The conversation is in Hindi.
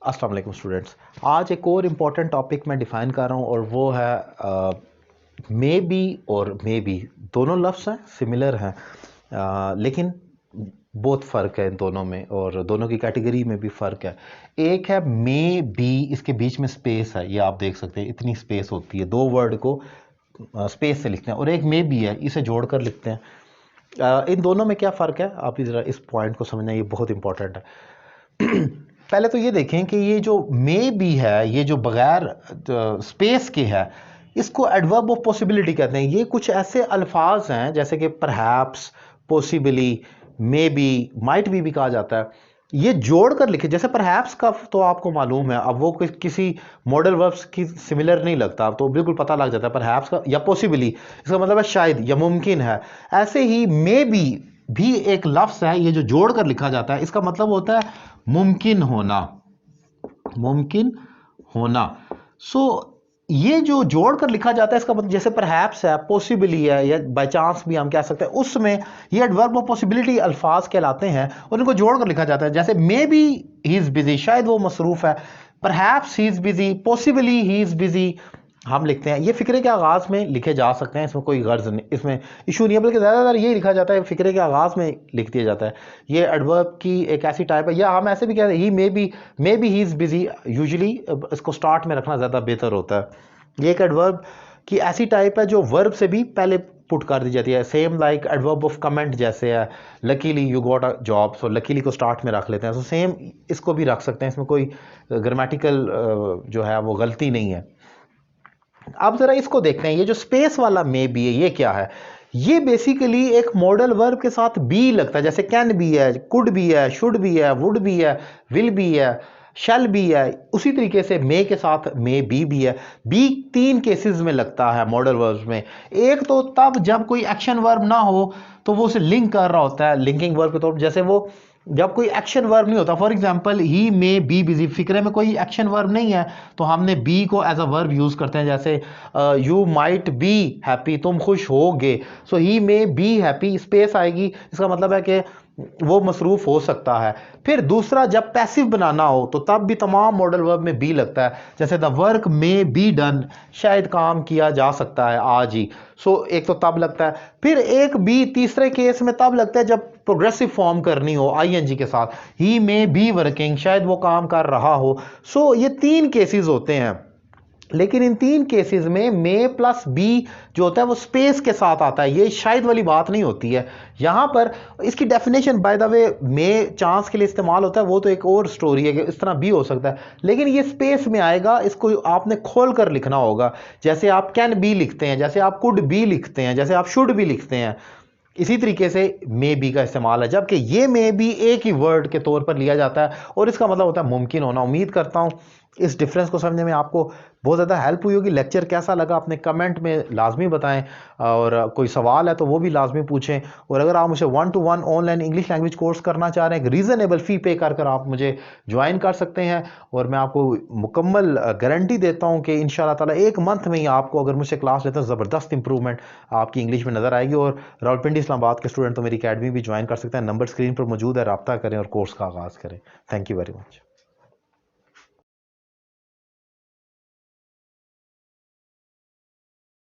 अस्सलाम वालेकुम स्टूडेंट्स। आज एक और इम्पॉर्टेंट टॉपिक मैं डिफ़ाइन कर रहा हूँ और वो है मे बी और मे बी। दोनों लफ्ज़ हैं, सिमिलर हैं, लेकिन बहुत फ़र्क है इन दोनों में और दोनों की कैटेगरी में भी फ़र्क है। एक है मे बी, इसके बीच में स्पेस है, ये आप देख सकते हैं, इतनी स्पेस होती है, दो वर्ड को स्पेस से लिखते हैं। और एक मे बी है, इसे जोड़कर लिखते हैं। इन दोनों में क्या फ़र्क है, आप ज़रा इस पॉइंट को समझना, ये बहुत इंपॉर्टेंट है। पहले तो ये देखें कि ये जो मे बी है, ये जो बगैर स्पेस के है, इसको एडवर्ब ऑफ पॉसिबिलिटी कहते हैं। ये कुछ ऐसे अल्फाज हैं जैसे कि perhaps, possibly, may be, might भी कहा जाता है। ये जोड़कर लिखे, जैसे परहैप्स का तो आपको मालूम है, अब वो किसी मॉडल वर्ब्स की सिमिलर नहीं लगता, तो बिल्कुल पता लग जाता है परहैप्स का, या पॉसिबली इसका मतलब है शायद या मुमकिन है। ऐसे ही मे बी भी एक लफ्ज़ है, ये जो जोड़कर लिखा जाता है, इसका मतलब होता है मुमकिन होना, मुमकिन होना। सो ये जो जोड़कर लिखा जाता है, इसका मतलब जैसे परहैप्स है, पॉसिबली है, या बाय चांस भी हम कह सकते हैं, उसमें ये एडवर्ब ऑफ पॉसिबिलिटी अल्फाज कहलाते हैं और इनको जोड़कर लिखा जाता है। जैसे मे बी ही इज बिजी, शायद वो मसरूफ है, perhaps he is busy, possibly he is busy हम लिखते हैं। ये फिक्रे के आगाज़ में लिखे जा सकते हैं, इसमें कोई गर्ज नहीं, इसमें इशू नहीं है, बल्कि ज़्यादातर ये लिखा जाता है, फिक्रे के आगाज़ में लिख दिया जाता है। ये एडवर्ब की एक ऐसी टाइप है, या हम ऐसे भी कहते हैं he may be he is busy. Usually इसको स्टार्ट में रखना ज़्यादा बेहतर होता है। ये एक एडवर्ब की ऐसी टाइप है जो वर्ब से भी पहले पुट कर दी जाती है। Same like adverb of comment जैसे है, luckily you got a job, so luckily को स्टार्ट में रख लेते हैं। सो सेम इसको भी रख सकते हैं, इसमें कोई ग्रामेटिकल जो है वो गलती नहीं है। अब जरा इसको देखते हैं, ये जो स्पेस वाला मे बी है, ये क्या है? ये बेसिकली एक मॉडल वर्ब के साथ बी लगता है, जैसे कैन बी है, कुड बी है, शुड बी है, वुड बी है, विल बी है, शैल बी है। उसी तरीके से मे के साथ मे बी है। बी तीन केसेस में लगता है मॉडल वर्ब्स में। एक तो तब जब कोई एक्शन वर्ब ना हो, तो वो उसे लिंक कर रहा होता है, लिंकिंग वर्ब के तौर पर। जैसे वो जब कोई एक्शन वर्ब नहीं होता, for example he may be busy, फिक्रे में कोई एक्शन वर्ब नहीं है, तो हमने बी को एज अ वर्ब यूज करते हैं। जैसे यू माइट बी हैप्पी, तुम खुश होगे, सो ही मे बी हैप्पी, स्पेस आएगी, इसका मतलब है कि वो मसरूफ हो सकता है। फिर दूसरा, जब पैसिव बनाना हो तो तब भी तमाम मॉडल वर्ब में बी लगता है, जैसे the work may be done, शायद काम किया जा सकता है आज ही, सो एक तो तब लगता है। फिर एक बी तीसरे केस में तब लगता है जब प्रोग्रेसिव फॉर्म करनी हो आईएनजी के साथ, ही मे बी वर्किंग, शायद वो काम कर रहा हो। सो ये तीन केसेस होते हैं, लेकिन इन तीन केसेस में मे प्लस बी जो होता है वो स्पेस के साथ आता है, ये शायद वाली बात नहीं होती है यहां पर। इसकी definition by the way may chance के लिए इस्तेमाल होता है, वो तो एक और स्टोरी है कि इस तरह भी हो सकता है, लेकिन ये स्पेस में आएगा, इसको आपने खोल कर लिखना होगा। जैसे आप कैन बी लिखते हैं, जैसे आप कुड बी लिखते हैं, जैसे आप शुड बी लिखते हैं, इसी तरीके से मे बी का इस्तेमाल है, जबकि ये मे बी एक ही वर्ड के तौर पर लिया जाता है और इसका मतलब होता है मुमकिन होना। उम्मीद करता हूं इस डिफरेंस को समझने में आपको बहुत ज़्यादा हेल्प हुई होगी। लेक्चर कैसा लगा अपने कमेंट में लाजमी बताएं, और कोई सवाल है तो वो भी लाजमी पूछें। और अगर आप मुझे 1-to-1 online English language course करना चाह रहे हैं, एक रीज़नेबल फ़ी पे कर आप मुझे ज्वाइन कर सकते हैं, और मैं आपको मुकम्मल गारंटी देता हूं कि इंशाल्लाह ताला एक मंथ में ही आपको, अगर मुझसे क्लास लेते हैं, ज़बरदस्त इंप्रूवमेंट आपकी इंग्लिश में नज़र आएगी। और रावलपिंडी इस्लामाबाद के स्टूडेंट तो मेरी अकेडमी भी ज्वाइन कर सकते हैं। नंबर स्क्रीन पर मौजूद है, रब्ता करें और कोर्स का आगाज़ करें। Thank you very much.